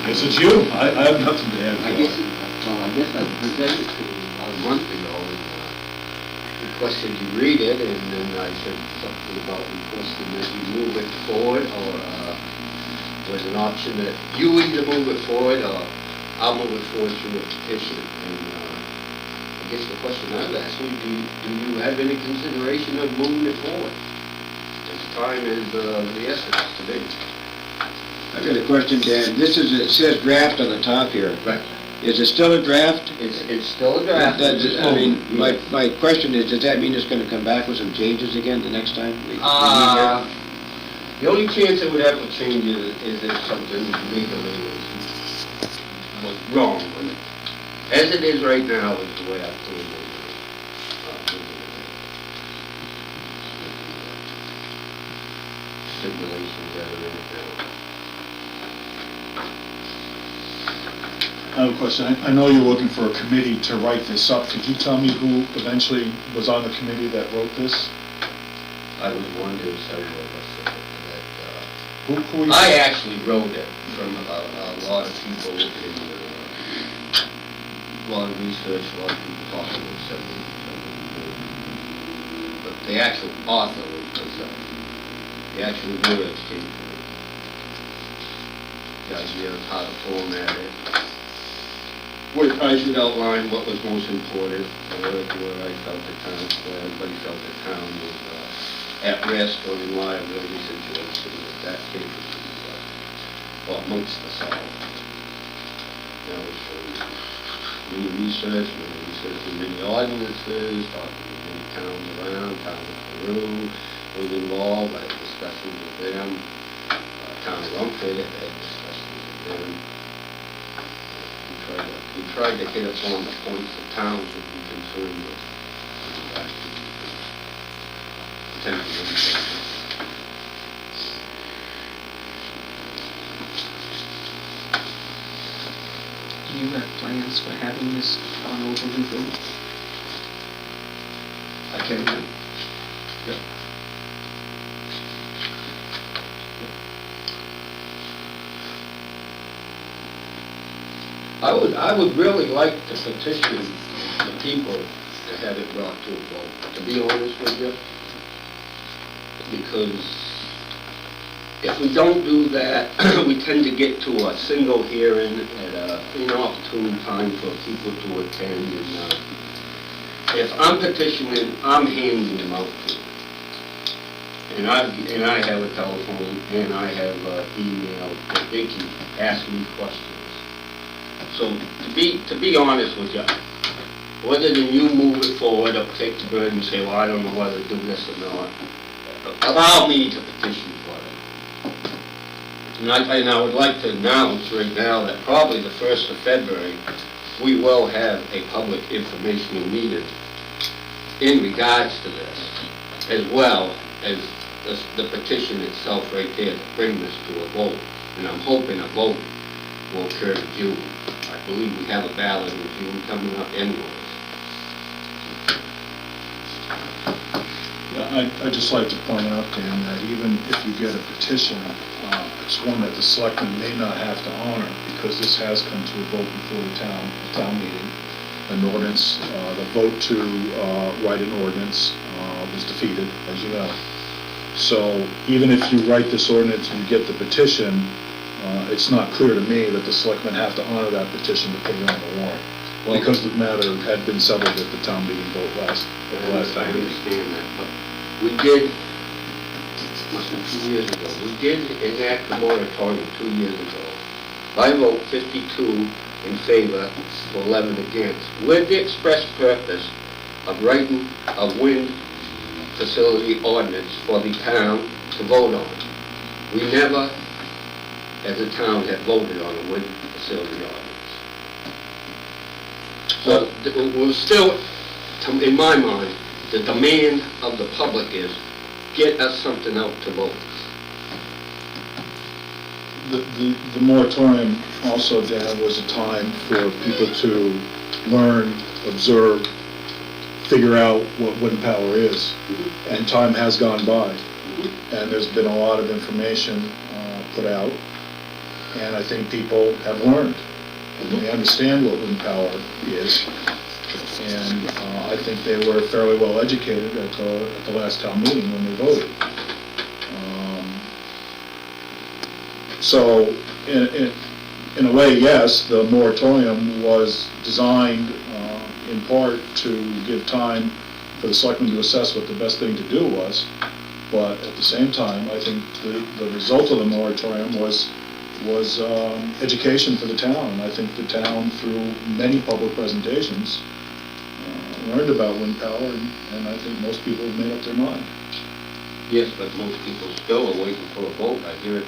Guess it's you. I have nothing to add. I guess I presented to you about a month ago, and requested you read it, and then I said something about requesting that you move it forward, or was an option that you either move it forward, or I'll move it forward through a petition. And I guess the question I'd ask you, do you have any consideration of moving it forward? As time is the essence today. I got a question, Dan. This is, it says draft on the top here. Right. Is it still a draft? It's still a draft. I mean, my question is, does that mean it's gonna come back with some changes again the next time? The only chance it would have to change is if something legally was wrong with it. As it is right now is the way I feel it. Stipulations that are in it now. I have a question. I know you're looking for a committee to write this up. Could you tell me who eventually was on the committee that wrote this? I was one of several of us that Who were you? I actually wrote it from a lot of people in a lot of research, a lot of people talking with several. But the actual author was the actual words came from the idea of how to format it. Where I should outline what was most important, where I felt the town, where everybody felt the town was at risk or in liability situation. That came from amongst us all. That was from many research in many ordinances, talking to many towns around, town of Peru was involved. I had discussions with them. Town of Rumford had discussions with them. We tried to hit upon the points the towns would be concerned with. Do you have plans for having this on over review? I can. Yep. I would really like to petition the people to have it brought to a vote, to be honest with you. Because if we don't do that, we tend to get to a single hearing at an inopportune time for people to attend. And if I'm petitioning, I'm handing them out to them. And I have a telephone and I have email that they can ask me questions. So to be honest with you, whether than you move it forward or take the burden and say, well, I don't know whether to do this or not, allow me to petition for it. And I would like to announce right now that probably the 1st of February, we will have a public informational meeting in regards to this, as well as the petition itself right there to bring this to a vote. And I'm hoping a vote will occur in June. I believe we have a ballot in June coming up anyways. Yeah, I'd just like to point out, Dan, that even if you get a petition, it's one that the selectmen may not have to honor, because this has come to a vote before the town meeting. An ordinance, the vote to write an ordinance was defeated, as you know. So even if you write this ordinance and you get the petition, it's not clear to me that the selectmen have to honor that petition to put it on the warrant, because the matter had been settled at the town meeting vote last I time. understand that, but we did, must have been 2 years ago, we did enact the moratorium 2 years ago. By vote 52 in favor, 11 against, with the express purpose of writing a wind facility ordinance for the town to vote on. We never, as a town, have voted on a wind facility ordinance. So we're still, in my mind, the demand of the public is, get us something out to vote. The moratorium also, Dan, was a time for people to learn, observe, figure out what wind power is. And time has gone by. And there's been a lot of information put out. And I think people have learned, and they understand what wind power is. And I think they were fairly well educated at the last town meeting when they voted. So, in a way, yes, the moratorium was designed in part to give time for the selectmen to assess what the best thing to do was. But at the same time, I think the result of the moratorium was education for the town. And I think the town, through many public presentations, learned about wind power, and I think most people have made up their mind. Yes, but most people still are waiting for a vote. I hear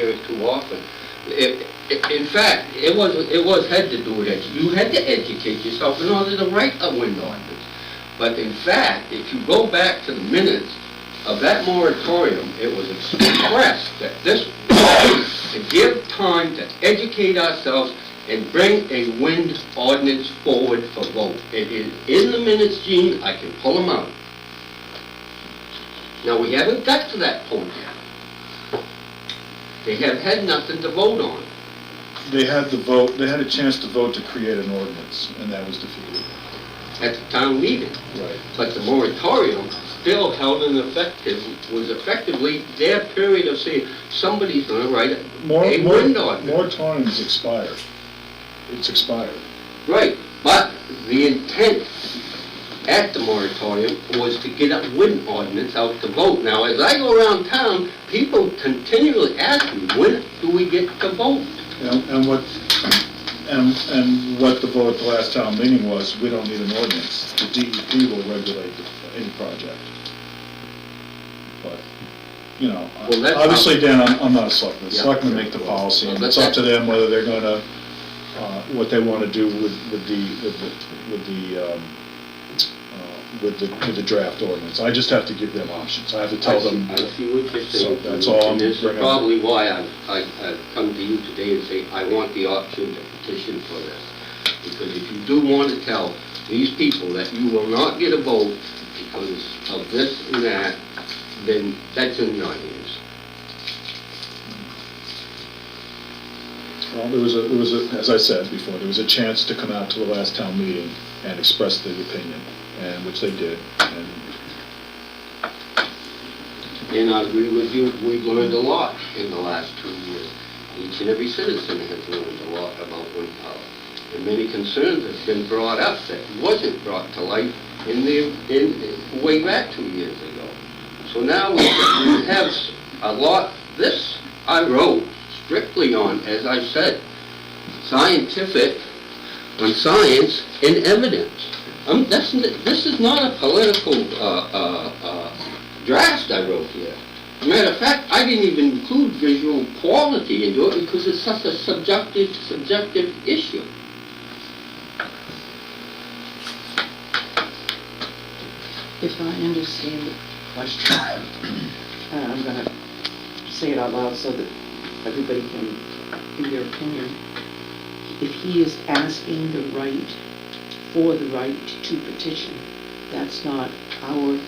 it too often. In fact, it had to do with it. You had to educate yourself in order to write a wind ordinance. But in fact, if you go back to the minutes of that moratorium, it was expressed that this was to give time to educate ourselves and bring a wind ordinance forward for vote. It is in the minutes, Gene. I can pull them out. Now, we haven't got to that point yet. They have had nothing to vote on. They had a chance to vote to create an ordinance, and that was defeated. At the town meeting. Right. But the moratorium still held in was effectively their period of saying, somebody's going to write a wind ordinance. Moratorium's expired. It's expired. Right, but the intent at the moratorium was to get a wind ordinance out to vote. Now, as I go around town, people continually ask me, when do we get to vote? And what the vote at the last town meeting was, we don't need an ordinance. The DEP will regulate any project. But, obviously, Dan, I'm not a selectman. The selectmen make the policy, and it's up to them whether they're going to, what they want to do with the draft ordinance. I just have to give them options. I have to tell them. I see what you're saying. So that's all I'm and this is bringing up. probably why I've come to you today and say, I want the option to petition for this. Because if you do want to tell these people that you will not get a vote because of this and that, then that's in your hands. Well, there was a, as I said before, there was a chance to come out to the last town meeting and express their opinion, and which they did. And I agree with you, we've learned a lot in the last 2 years. Each and every citizen has learned a lot about wind power. And many concerns have been brought up that wasn't brought to light way back 2 years ago. So now we have a lot. This I wrote strictly on, as I said, scientific, on science and evidence. This is not a political draft I wrote here. As a matter of fact, I didn't even include visual quality into it because it's such a subjective issue. If I understand the question, I'm going to say it out loud so that everybody can give their opinion. If he is asking for the right to petition, that's not our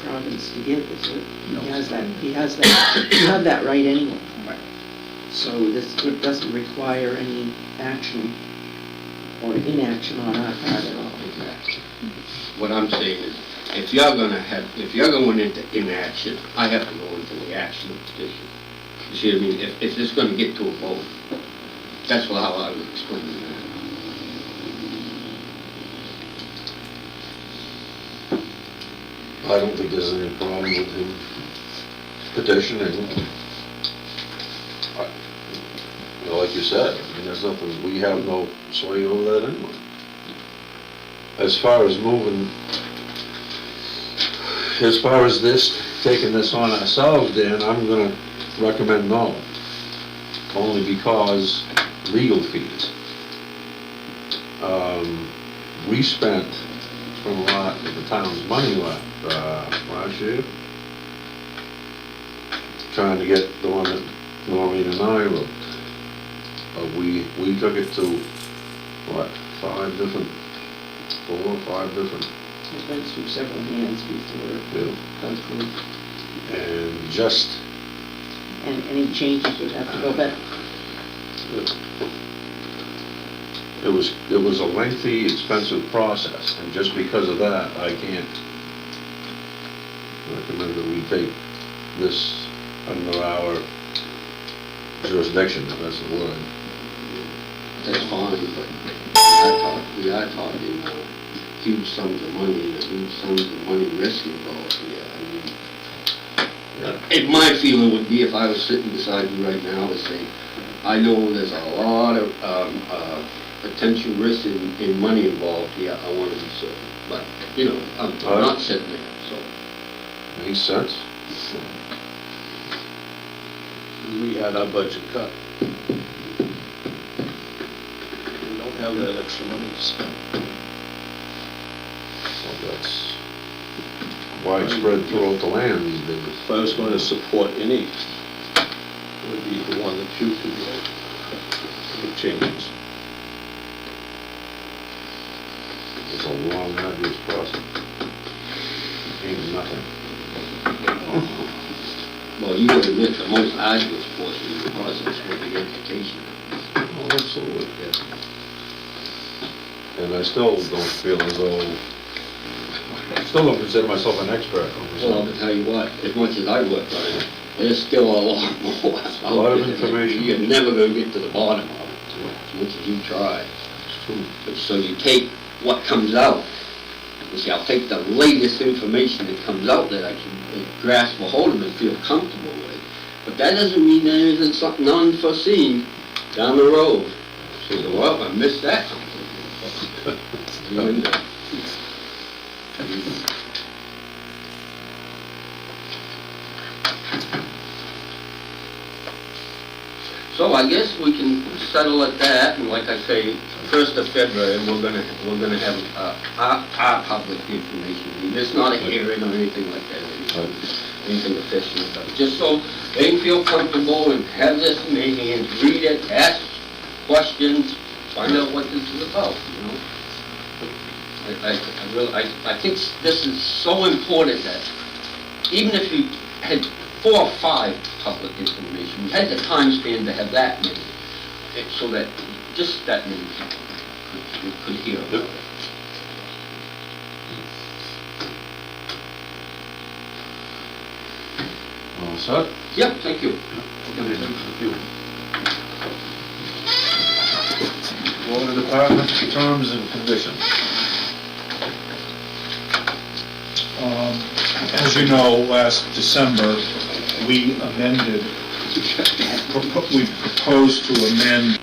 province to give, is it? No. He has that, you have that right anyway. Right. So it doesn't require any action or inaction on our part at all. What I'm saying is, if you're going into inaction, I have to go into the action of petition. You see what I mean? If it's going to get to a vote, that's how I would explain that. I don't think there's any problem with him petitioning. Like you said, I mean, there's nothing, we have no sway over that anyway. As far as this, taking this on ourselves, Dan, I'm gonna recommend no. Only because legal fees. We spent a lot of the town's money last year trying to get the one that Noreen and I wrote. We took it to, what, 4 or 5 different, It went through several hands before it comes through. and And any changes would have to go back. It was a lengthy, expensive process, and just because of that, I can't recommend that we take this under our jurisdiction, if that's the word. That's fine, but we are talking huge sums of money and huge sums of money risk involved here. I mean, and my feeling would be if I was sitting beside you right now, I would say, I know there's a lot of potential risk in money involved here. I want to be certain, but you know, I'm not sitting there, so. Makes sense. We had our budget cut. We don't have that extra money to spend. So that's widespread throughout the land these days. If I was going to support any, it would be the one that you could make changes. It's a long, arduous process. Ain't nothing. Well, you would admit the most arduous portion of the process would be education. Oh, absolutely. And I still don't feel as though, I still don't consider myself an expert on this. Well, I'll tell you what, as much as I worked on it, there's still a lot more. A lot of information. You're never going to get to the bottom of it, as much as you try. It's true. So you take what comes out. You see, I'll take the latest information that comes out that I can grasp a hold of and feel comfortable with. But that doesn't mean there isn't something unforeseen down the road. So, well, I missed that. So I guess we can settle at that, and like I say, 1st of February, we're gonna have our public information. I mean, it's not a hearing or anything like that, anything official, but just so they can feel comfortable and have this in their hands, read it, ask questions, find out what this is about, you know? I think this is so important that even if you had 4 or 5 public information, you had the time span to have that many, so that just that many people could hear about it. All set? Yep, thank you. Thank you. Water Department, terms and conditions. As you know, last December, we proposed to amend